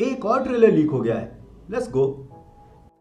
एक और trailer leak हो गया है। Let's go.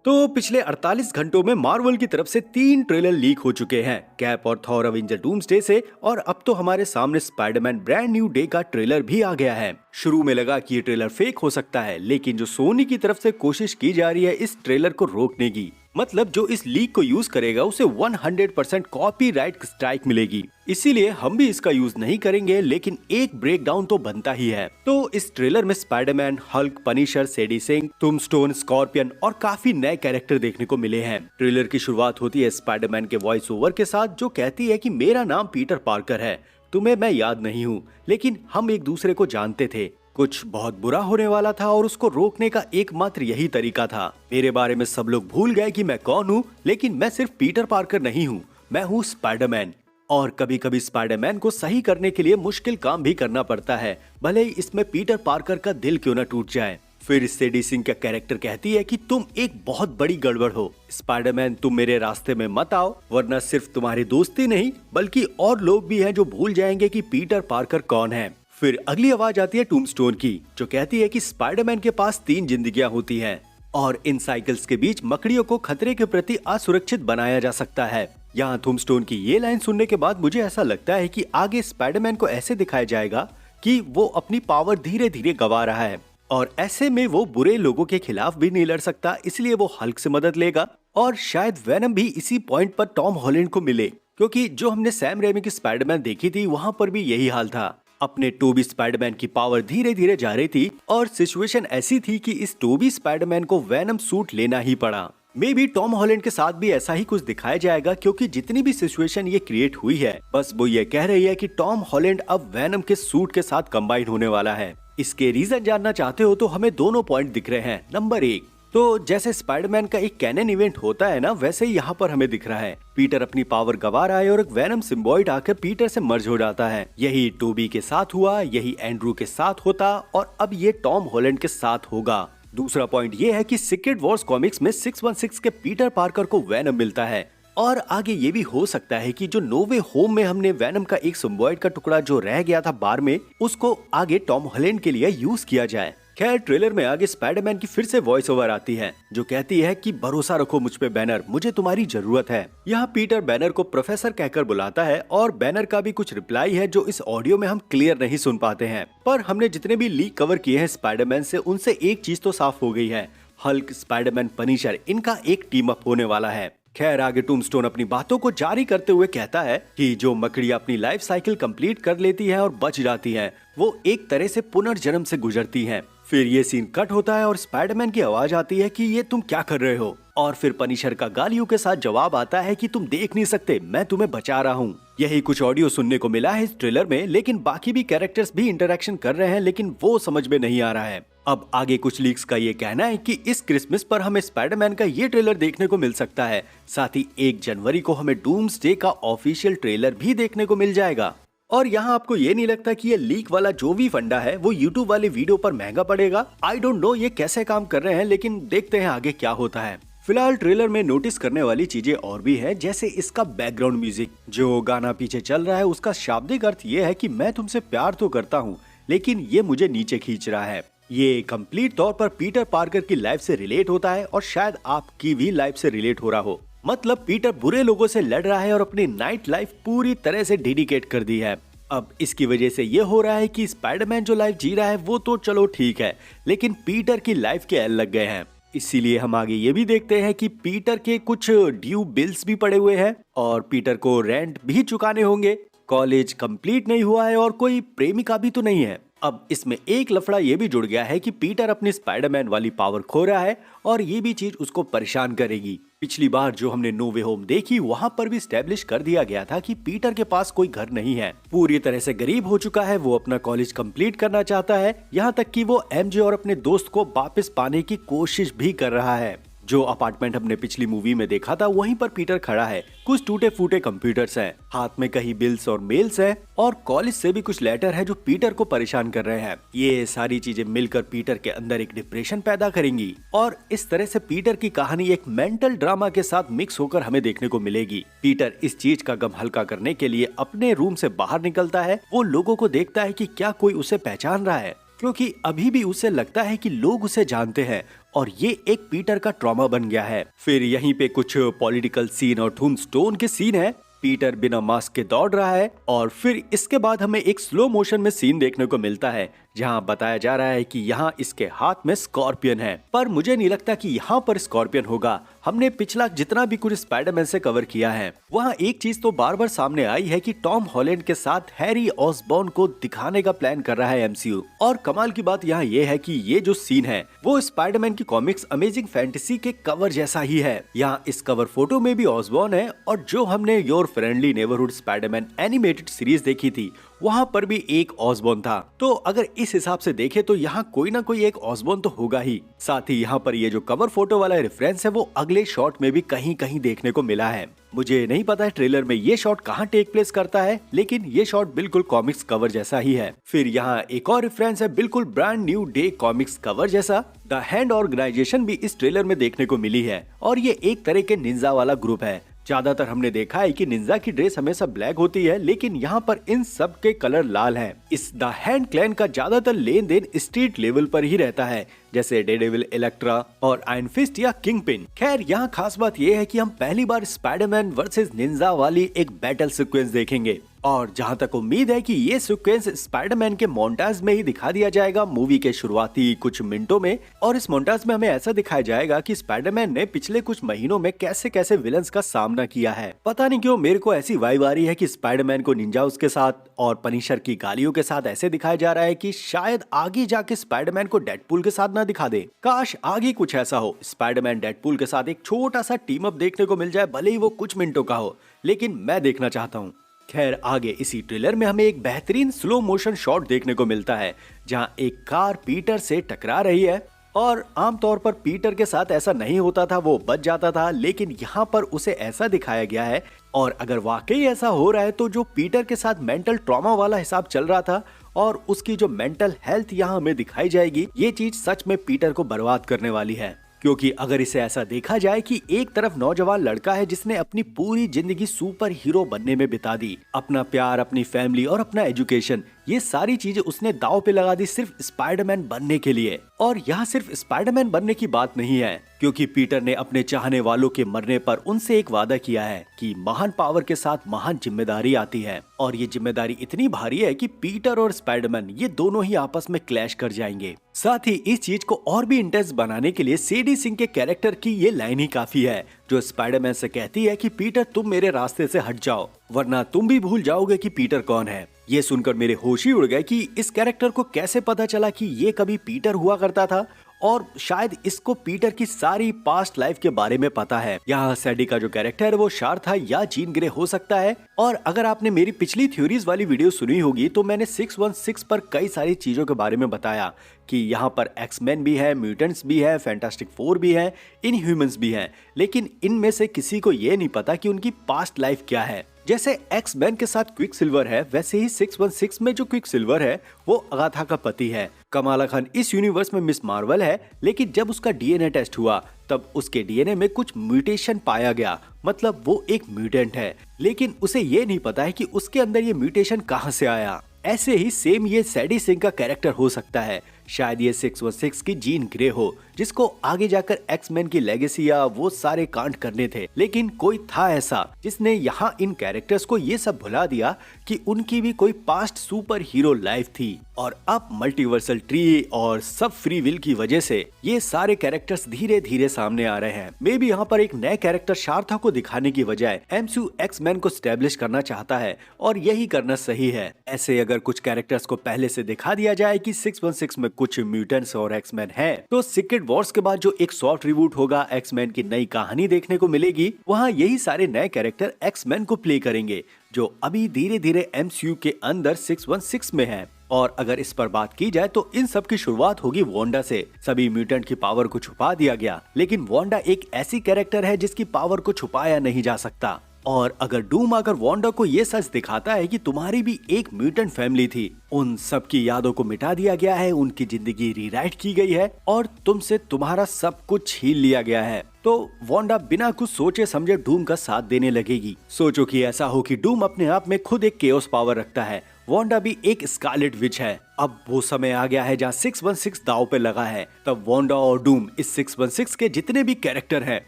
तो पिछले 48 घंटों में मार्वल की तरफ से 3 ट्रेलर लीक हो चुके हैं, कैप और थॉर अवेंजर डूम्सडे से, और अब तो हमारे सामने स्पाइडरमैन ब्रांड न्यू डे का ट्रेलर भी आ गया है। शुरू में लगा कि ये ट्रेलर फेक हो सकता है, लेकिन जो सोनी की तरफ से कोशिश की जा रही है इस ट्रेलर को रोकने की, मतलब जो इस लीक को यूज करेगा उसे 100% कॉपीराइट स्ट्राइक मिलेगी। इसीलिए हम भी इसका यूज नहीं करेंगे, लेकिन एक ब्रेकडाउन तो बनता ही है। तो इस ट्रेलर में Spiderman, Hulk, Punisher, Sadie Sink, Tombstone, Scorpion और काफी नए कैरेक्टर देखने को मिले हैं। ट्रेलर की शुरुआत होती है स्पाइडरमैन के वॉइस ओवर के साथ, जो कहती है कि मेरा नाम पीटर पार्कर है, तुम्हें मैं याद नहीं हूँ, लेकिन हम एक दूसरे को जानते थे। कुछ बहुत बुरा होने वाला था और उसको रोकने का एकमात्र यही तरीका था। मेरे बारे में सब लोग भूल गए कि मैं कौन हूँ, लेकिन मैं सिर्फ पीटर पार्कर नहीं हूँ, मैं हूँ स्पाइडरमैन। और कभी कभी स्पाइडरमैन को सही करने के लिए मुश्किल काम भी करना पड़ता है, भले ही इसमें पीटर पार्कर का दिल क्यों न टूट जाए। फिर सेडी सिंह का कैरेक्टर कहती है कि तुम एक बहुत बड़ी गड़बड़ हो स्पाइडरमैन, तुम मेरे रास्ते में मत आओ, वरना सिर्फ तुम्हारी दोस्ती नहीं बल्कि और लोग भी हैं जो भूल जाएंगे कि पीटर पार्कर कौन है। फिर अगली आवाज आती है टूम्बस्टोन की, जो कहती है कि स्पाइडरमैन के पास 3 जिंदगियां होती हैं और इन साइकिल्स के बीच मकड़ियों को खतरे के प्रति असुरक्षित बनाया जा सकता है। यहाँ टूम्बस्टोन की ये लाइन सुनने के बाद मुझे ऐसा लगता है कि आगे स्पाइडरमैन को ऐसे दिखाया जाएगा कि वो अपनी पावर धीरे धीरे गंवा रहा है और ऐसे में वो बुरे लोगों के खिलाफ भी नहीं लड़ सकता, इसलिए वो हल्क से मदद लेगा। और शायद वेनम भी इसी पॉइंट पर टॉम हॉलैंड को मिले, क्योंकि जो हमने सैम रेमी की स्पाइडरमैन देखी थी वहां पर भी यही हाल था। अपने टोबी स्पाइडरमैन की पावर धीरे धीरे जा रही थी और सिचुएशन ऐसी थी कि इस टोबी स्पाइडरमैन को वेनम सूट लेना ही पड़ा। मे बी टॉम हॉलैंड के साथ भी ऐसा ही कुछ दिखाया जाएगा, क्योंकि जितनी भी सिचुएशन ये क्रिएट हुई है बस वो ये कह रही है कि टॉम हॉलैंड अब वेनम के सूट के साथ कंबाइन होने वाला है। इसके रीजन जानना चाहते हो तो हमें दोनों पॉइंट दिख रहे हैं। नंबर 1, तो जैसे स्पाइडरमैन का एक कैनन इवेंट होता है ना, वैसे ही यहाँ पर हमें दिख रहा है पीटर अपनी पावर गंवा रहा है और एक वेनम सिम्बॉइड आकर पीटर से मर्ज हो जाता है। यही टोबी के साथ हुआ, यही एंड्रू के साथ होता और अब ये टॉम हॉलैंड के साथ होगा। दूसरा पॉइंट ये है कि सीक्रेट वॉर्स कॉमिक्स में 616 के पीटर पार्कर को वेनम मिलता है और आगे ये भी हो सकता है कि जो नो वे होम में हमने वेनम का एक सिम्बॉइड का टुकड़ा जो रह गया था बार में, उसको आगे टॉम हॉलैंड के लिए यूज किया जाए। खैर, ट्रेलर में आगे स्पाइडरमैन की फिर से वॉइस ओवर आती है, जो कहती है कि भरोसा रखो मुझ पे बैनर, मुझे तुम्हारी जरूरत है। यहाँ पीटर बैनर को प्रोफेसर कहकर बुलाता है और बैनर का भी कुछ रिप्लाई है जो इस ऑडियो में हम क्लियर नहीं सुन पाते हैं। पर हमने जितने भी लीक कवर किए हैं स्पाइडरमैन से, उनसे एक चीज तो साफ हो गई है, हल्क, स्पाइडरमैन, पनिशर, इनका एक टीम अप होने वाला है। खैर, आगे टूम्बस्टोन अपनी बातों को जारी करते हुए कहता है कि जो मकड़ियां अपनी लाइफ साइकिल कंप्लीट कर लेती हैं और बच जाती हैं, वो एक तरह से पुनर्जन्म से गुजरती हैं। फिर ये सीन कट होता है और स्पाइडरमैन की आवाज आती है कि ये तुम क्या कर रहे हो, और फिर पनिशर का गालियों के साथ जवाब आता है कि तुम देख नहीं सकते, मैं तुम्हें बचा रहा हूँ। यही कुछ ऑडियो सुनने को मिला है इस ट्रेलर में, लेकिन बाकी भी कैरेक्टर्स भी इंटरेक्शन कर रहे हैं, लेकिन वो समझ में नहीं आ रहा है। अब आगे कुछ लीक्स का ये कहना है कि इस क्रिसमस पर हमें स्पाइडरमैन का ये ट्रेलर देखने को मिल सकता है। साथ ही 1 जनवरी को हमें डूम्सडे का ऑफिशियल ट्रेलर भी देखने को मिल जाएगा। और यहाँ आपको ये नहीं लगता कि ये लीक वाला जो भी फंडा है वो यूट्यूब वाले वीडियो पर महंगा पड़ेगा? आई डोंट नो ये कैसे काम कर रहे हैं, लेकिन देखते हैं आगे क्या होता है। फिलहाल ट्रेलर में नोटिस करने वाली चीजें और भी हैं, जैसे इसका बैकग्राउंड म्यूजिक। जो गाना पीछे चल रहा है उसका शाब्दिक अर्थ ये है कि मैं तुमसे प्यार तो करता हूँ, लेकिन ये मुझे नीचे खींच रहा है। ये कंप्लीट तौर पर पीटर पार्कर की लाइफ से रिलेट होता है और शायद आपकी भी लाइफ से रिलेट हो रहा हो। मतलब पीटर बुरे लोगों से लड़ रहा है और अपनी नाइट लाइफ पूरी तरह से डेडिकेट कर दी है। अब इसकी वजह से ये हो रहा है कि स्पाइडरमैन जो लाइफ जी रहा है वो तो चलो ठीक है, लेकिन पीटर की लाइफ के एल लग गए हैं। इसीलिए हम आगे ये भी देखते हैं कि पीटर के कुछ ड्यू बिल्स भी पड़े हुए हैं और पीटर को रेंट भी चुकाने होंगे। कॉलेज कंप्लीट नहीं हुआ है और कोई प्रेमिका भी तो नहीं है। अब इसमें एक लफड़ा ये भी जुड़ गया है कि पीटर अपनी स्पाइडरमैन वाली पावर खो रहा है और ये भी चीज उसको परेशान करेगी। पिछली बार जो हमने नो वे होम देखी, वहाँ पर भी स्टैब्लिश कर दिया गया था कि पीटर के पास कोई घर नहीं है, पूरी तरह से गरीब हो चुका है, वो अपना कॉलेज कंप्लीट करना चाहता है, यहाँ तक कि वो एमजे और अपने दोस्त को वापस पाने की कोशिश भी कर रहा है। जो अपार्टमेंट हमने पिछली मूवी में देखा था वहीं पर पीटर खड़ा है, कुछ टूटे फूटे कंप्यूटर्स हैं, हाथ में कहीं बिल्स और मेल्स हैं और कॉलेज से भी कुछ लेटर है जो पीटर को परेशान कर रहे हैं। ये सारी चीजें मिलकर पीटर के अंदर एक डिप्रेशन पैदा करेंगी और इस तरह से पीटर की कहानी एक मेंटल ड्रामा के साथ मिक्स होकर हमें देखने को मिलेगी। पीटर इस चीज का गम हल्का करने के लिए अपने रूम से बाहर निकलता है, वो लोगों को देखता है कि क्या कोई उसे पहचान रहा है क्योंकि अभी भी उसे लगता है कि लोग उसे जानते हैं और ये एक पीटर का ट्रॉमा बन गया है। फिर यहीं पे कुछ पॉलिटिकल सीन और टूम्बस्टोन के सीन है। पीटर बिना मास्क के दौड़ रहा है और फिर इसके बाद हमें एक स्लो मोशन में सीन देखने को मिलता है जहां बताया जा रहा है कि यहाँ इसके हाथ में स्कॉर्पियन है, पर मुझे नहीं लगता कि यहाँ पर स्कॉर्पियन होगा। हमने पिछला जितना भी कुछ स्पाइडरमैन से कवर किया है वहाँ एक चीज तो बार बार सामने आई है कि टॉम हॉलैंड के साथ हैरी ऑसबॉर्न को दिखाने का प्लान कर रहा है एमसीयू। और कमाल की बात यहाँ ये है कि ये जो सीन है वो स्पाइडरमैन की कॉमिक्स अमेजिंग फैंटेसी के कवर जैसा ही है। यहाँ इस कवर फोटो में भी ऑसबॉर्न है और जो हमने your friendly neighbourhood Spiderman animated series देखी थी वहाँ पर भी एक ऑसबॉर्न था। तो अगर इस हिसाब से देखें तो यहाँ कोई ना कोई एक ऑसबॉर्न तो होगा ही। साथ ही यहाँ पर ये जो कवर फोटो वाला रेफरेंस है वो अगले शॉट में भी कहीं कहीं देखने को मिला है। मुझे नहीं पता है ट्रेलर में ये शॉट कहाँ टेक प्लेस करता है, लेकिन ये शॉट बिल्कुल कॉमिक्स कवर जैसा ही है। फिर यहाँ एक और रेफरेंस है बिल्कुल brand new day comics cover जैसा। द हैंड ऑर्गेनाइजेशन भी इस ट्रेलर में देखने को मिली है और ये एक तरह के निंजा वाला ग्रुप है। ज्यादातर हमने देखा है कि निंजा की ड्रेस हमेशा ब्लैक होती है, लेकिन यहाँ पर इन सब के कलर लाल हैं। इस द हैंड क्लैन का ज्यादातर लेन देन स्ट्रीट लेवल पर ही रहता है, जैसे डेडेविल, इलेक्ट्रा और आयरन फिस्ट या किंगपिन। खैर यहाँ खास बात यह है कि हम पहली बार स्पाइडरमैन वर्सेस निंजा वाली एक बैटल सीक्वेंस देखेंगे और जहाँ तक उम्मीद है कि ये सीक्वेंस स्पाइडरमैन के मोन्टाज में ही दिखा दिया जाएगा मूवी के शुरुआती कुछ मिनटों में। और इस मोन्टाज में हमें ऐसा दिखाया जाएगा कि स्पाइडरमैन ने पिछले कुछ महीनों में कैसे कैसे विलन्स का सामना किया है। पता नहीं क्यों मेरे को ऐसी वाइब आ रही है कि स्पाइडरमैन को निंजाओस के साथ और पनिशर की गालियों के साथ ऐसे दिखाया जा रहा है कि शायद आगे जाके स्पाइडरमैन को डेडपूल के साथ ना दिखा दे। काश आगे कुछ ऐसा हो, स्पाइडरमैन डेडपूल के साथ एक छोटा सा टीम अप देखने को मिल जाए, भले ही वो कुछ मिनटों का हो, लेकिन मैं देखना चाहता हूँ। खैर आगे इसी ट्रेलर में हमें एक बेहतरीन स्लो मोशन शॉट देखने को मिलता है जहां एक कार पीटर से टकरा रही है और आमतौर पर पीटर के साथ ऐसा नहीं होता था, वो बच जाता था, लेकिन यहाँ पर उसे ऐसा दिखाया गया है। और अगर वाकई ऐसा हो रहा है तो जो पीटर के साथ मेंटल ट्रॉमा वाला हिसाब चल रहा था और उसकी जो मेंटल हेल्थ यहाँ हमें दिखाई जाएगी, ये चीज सच में पीटर को बर्बाद करने वाली है। क्योंकि अगर इसे ऐसा देखा जाए कि एक तरफ नौजवान लड़का है जिसने अपनी पूरी जिंदगी सुपर हीरो बनने में बिता दी, अपना प्यार, अपनी फैमिली और अपना एजुकेशन, ये सारी चीजें उसने दांव पे लगा दी सिर्फ स्पाइडरमैन बनने के लिए। और यहाँ सिर्फ स्पाइडरमैन बनने की बात नहीं है, क्योंकि पीटर ने अपने चाहने वालों के मरने पर उनसे एक वादा किया है कि महान पावर के साथ महान जिम्मेदारी आती है और ये जिम्मेदारी इतनी भारी है कि पीटर और स्पाइडरमैन ये दोनों ही आपस में क्लैश कर जाएंगे। साथ ही इस चीज को और भी इंटेंस बनाने के लिए सीडी सिंह के कैरेक्टर की ये लाइन ही काफी है जो स्पाइडरमैन से कहती है कि पीटर तुम मेरे रास्ते से हट जाओ वरना तुम भी भूल जाओगे कि पीटर कौन है। ये सुनकर मेरे होश ही उड़ गए कि इस कैरेक्टर को कैसे पता चला कि ये कभी पीटर हुआ करता था और शायद इसको पीटर की सारी पास्ट लाइफ के बारे में पता है। यहाँ सैडी का जो कैरेक्टर है वो शार था या जीन ग्रे हो सकता है। और अगर आपने मेरी पिछली थ्योरीज वाली वीडियो सुनी होगी तो मैंने 616 पर कई सारी चीजों के बारे में बताया कि यहाँ पर एक्समैन भी है, म्यूटेंट्स भी है, फैंटास्टिक फोर भी है, इनह्यूमंस भी हैं, लेकिन इनमें से किसी को ये नहीं पता कि उनकी पास्ट लाइफ क्या है। जैसे एक्समैन के साथ क्विक सिल्वर है, वैसे ही 616 में जो क्विक सिल्वर है वो अगाथा का पति है। कमाला खान इस यूनिवर्स में मिस मार्वल है, लेकिन जब उसका डीएनए टेस्ट हुआ तब उसके डीएनए में कुछ म्यूटेशन पाया गया, मतलब वो एक म्यूटेंट है, लेकिन उसे ये नहीं पता है कि उसके अंदर ये म्यूटेशन कहाँ से आया। ऐसे ही सेम ये सैडी सिंह का कैरेक्टर हो सकता है, शायद ये 616 की जीन ग्रे हो जिसको आगे जाकर एक्समैन की लेगेसी या वो सारे कांड करने थे, लेकिन कोई था ऐसा जिसने यहाँ इन कैरेक्टर्स को ये सब भुला दिया कि उनकी भी कोई पास्ट सुपर हीरो लाइफ थी। और अब मल्टीवर्सल ट्री और सब फ्री विल की वजह से ये सारे कैरेक्टर्स धीरे धीरे सामने आ रहे हैं। मे बी यहाँ पर एक नए कैरेक्टर शार्था को दिखाने की बजाय एमसीयू एक्समैन को स्टैब्लिश करना चाहता है और यही करना सही है। ऐसे अगर कुछ कैरेक्टर्स को पहले से दिखा दिया जाए कि 616 में कुछ म्यूटेंट्स और एक्समैन है, तो सीक्रेट वॉर्स के बाद जो एक सॉफ्ट रिबूट होगा, एक्समैन की नई कहानी देखने को मिलेगी, वहाँ यही सारे नए कैरेक्टर एक्समैन को प्ले करेंगे जो अभी धीरे धीरे एमसीयू के अंदर 616 में है। और अगर इस पर बात की जाए तो इन सब की शुरुआत होगी वांडा से। सभी म्यूटेंट की पावर को छुपा दिया गया, लेकिन वांडा एक ऐसी कैरेक्टर है जिसकी पावर को छुपाया नहीं जा सकता। और अगर डूम आकर वांडा को ये सच दिखाता है कि तुम्हारी भी एक म्यूटेंट फैमिली थी, उन सब की यादों को मिटा दिया गया है, उनकी जिंदगी रीराइट की गई है और तुमसे तुम्हारा सब कुछ छीन लिया गया है, तो वांडा बिना कुछ सोचे समझे डूम का साथ देने लगेगी। सोचो कि ऐसा हो कि डूम अपने आप में खुद एक केओस पावर रखता है, वांडा भी एक स्कारलेट विच है। अब वो समय आ गया है जहाँ 616 दाव पे लगा है। तब वांडा और डूम इस 616 के जितने भी कैरेक्टर हैं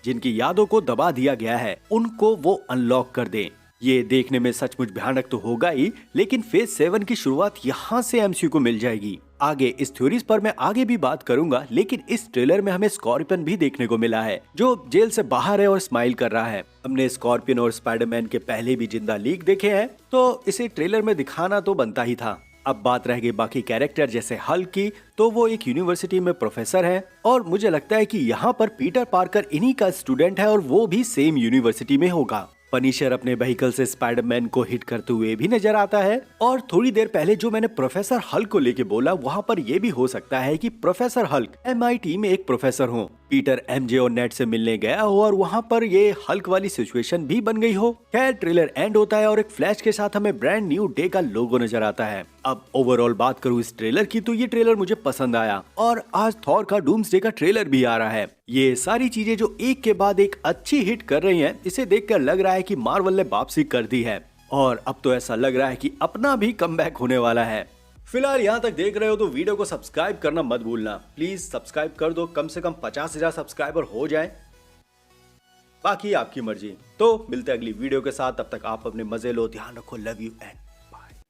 जिनकी यादों को दबा दिया गया है उनको वो अनलॉक कर दें। ये देखने में सचमुच भयानक तो होगा ही, लेकिन फेज 7 की शुरुआत यहाँ से एमसीयू को मिल जाएगी। आगे इस थ्योरीज पर मैं आगे भी बात करूंगा, लेकिन इस ट्रेलर में हमें स्कॉर्पियन भी देखने को मिला है जो जेल से बाहर है और स्माइल कर रहा है। हमने स्कॉर्पियन और स्पाइडरमैन के पहले भी जिंदा लीक देखे हैं, तो इसे ट्रेलर में दिखाना तो बनता ही था। अब बात रह गई बाकी कैरेक्टर जैसे हल्क की, तो वो एक यूनिवर्सिटी में प्रोफेसर है और मुझे लगता है कि यहाँ पर पीटर पार्कर इन्हीं का स्टूडेंट है और वो भी सेम यूनिवर्सिटी में होगा। पनिशर अपने व्हीकल से स्पाइडरमैन को हिट करते हुए भी नजर आता है और थोड़ी देर पहले जो मैंने प्रोफेसर हल्क को लेके बोला, वहाँ पर यह भी हो सकता है कि प्रोफेसर हल्क MIT में एक प्रोफेसर हो, पीटर MJ और नेट से मिलने गया हो और वहाँ पर ये हल्क वाली सिचुएशन भी बन गई हो। खैर ट्रेलर एंड होता है और एक फ्लैश के साथ हमें ब्रांड न्यू डे का लोगो नजर आता है। अब ओवरऑल बात करूँ इस ट्रेलर की, तो ये ट्रेलर मुझे पसंद आया और आज थॉर का डूम्सडे का ट्रेलर भी आ रहा है। ये सारी चीजें जो एक के बाद एक अच्छी हिट कर रही हैं, इसे देखकर लग रहा है कि मार्वल ने वापसी कर दी है और अब तो ऐसा लग रहा है कि अपना भी कमबैक होने वाला है। फिलहाल यहाँ तक देख रहे हो तो वीडियो को सब्सक्राइब करना मत भूलना, प्लीज सब्सक्राइब कर दो, कम से कम 50,000 सब्सक्राइबर हो जाए, बाकी आपकी मर्जी। तो मिलते हैं अगली वीडियो के साथ, तब तक आप अपने मजे लो, ध्यान रखो, लव यू एंड